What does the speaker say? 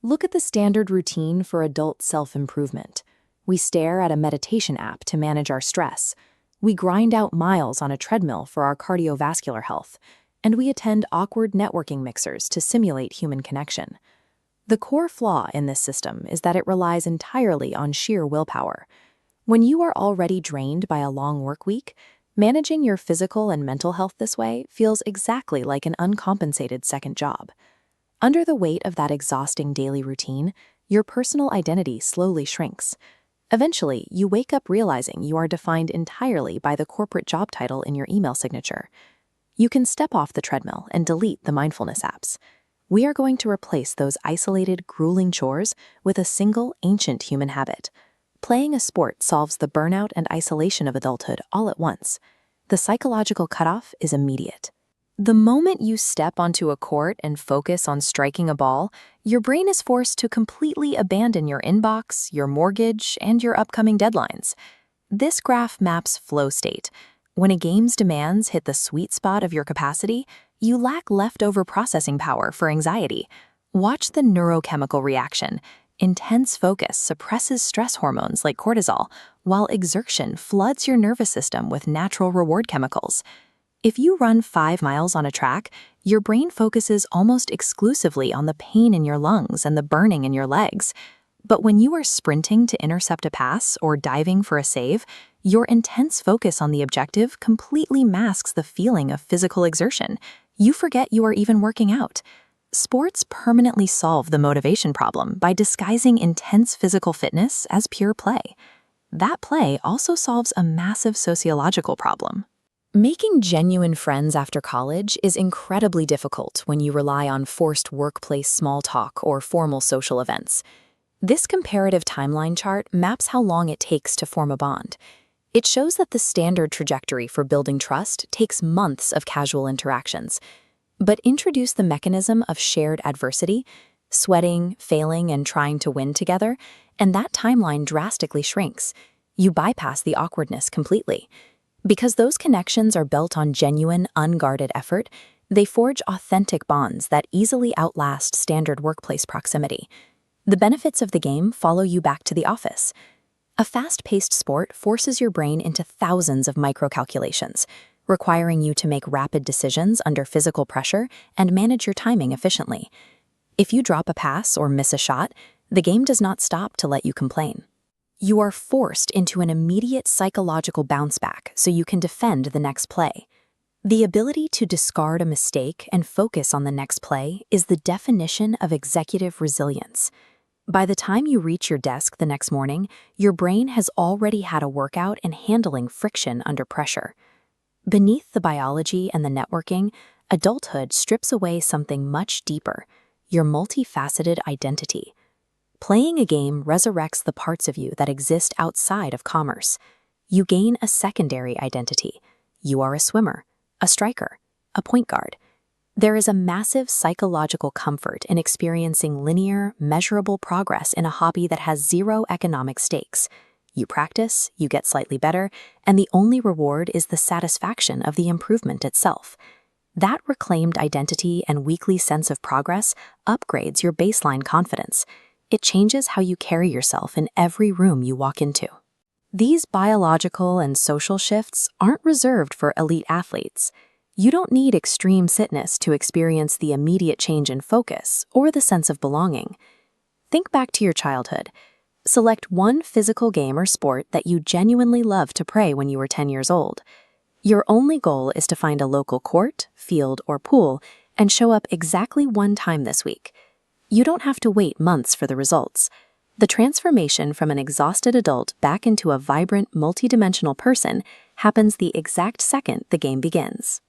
Look at the standard routine for adult self-improvement. We stare at a meditation app to manage our stress. We grind out miles on a treadmill for our cardiovascular health. And we attend awkward networking mixers to simulate human connection. The core flaw in this system is that it relies entirely on sheer willpower. When you are already drained by a long work week, managing your physical and mental health this way feels exactly like an uncompensated second job. Under the weight of that exhausting daily routine, your personal identity slowly shrinks. Eventually, you wake up realizing you are defined entirely by the corporate job title in your email signature. You can step off the treadmill and delete the mindfulness apps. We are going to replace those isolated, grueling chores with a single, ancient human habit. Playing a sport solves the burnout and isolation of adulthood all at once. The psychological cutoff is immediate. The moment you step onto a court and focus on striking a ball, your brain is forced to completely abandon your inbox, your mortgage, and your upcoming deadlines. This graph maps flow state. When a game's demands hit the sweet spot of your capacity, you lack leftover processing power for anxiety. Watch the neurochemical reaction. Intense focus suppresses stress hormones like cortisol, while exertion floods your nervous system with natural reward chemicals. If you run 5 miles on a track, your brain focuses almost exclusively on the pain in your lungs and the burning in your legs. But when you are sprinting to intercept a pass or diving for a save, your intense focus on the objective completely masks the feeling of physical exertion. You forget you are even working out. Sports permanently solve the motivation problem by disguising intense physical fitness as pure play. That play also solves a massive sociological problem. Making genuine friends after college is incredibly difficult when you rely on forced workplace small talk or formal social events. This comparative timeline chart maps how long it takes to form a bond. It shows that the standard trajectory for building trust takes months of casual interactions. But introduce the mechanism of shared adversity, sweating, failing, and trying to win together, and that timeline drastically shrinks. You bypass the awkwardness completely. Because those connections are built on genuine, unguarded effort, they forge authentic bonds that easily outlast standard workplace proximity. The benefits of the game follow you back to the office. A fast-paced sport forces your brain into thousands of micro-calculations, requiring you to make rapid decisions under physical pressure and manage your timing efficiently. If you drop a pass or miss a shot, the game does not stop to let you complain. You are forced into an immediate psychological bounce back so you can defend the next play. The ability to discard a mistake and focus on the next play is the definition of executive resilience. By the time you reach your desk the next morning, your brain has already had a workout in handling friction under pressure. Beneath the biology and the networking, adulthood strips away something much deeper, your multifaceted identity. Playing a game resurrects the parts of you that exist outside of commerce. You gain a secondary identity. You are a swimmer, a striker, a point guard. There is a massive psychological comfort in experiencing linear, measurable progress in a hobby that has zero economic stakes. You practice, you get slightly better, and the only reward is the satisfaction of the improvement itself. That reclaimed identity and weekly sense of progress upgrades your baseline confidence. It changes how you carry yourself in every room you walk into. These biological and social shifts aren't reserved for elite athletes. You don't need extreme fitness to experience the immediate change in focus or the sense of belonging. Think back to your childhood. Select one physical game or sport that you genuinely loved to play when you were 10 years old. Your only goal is to find a local court, field, or pool and show up exactly one time this week. You don't have to wait months for the results. The transformation from an exhausted adult back into a vibrant, multidimensional person happens the exact second the game begins.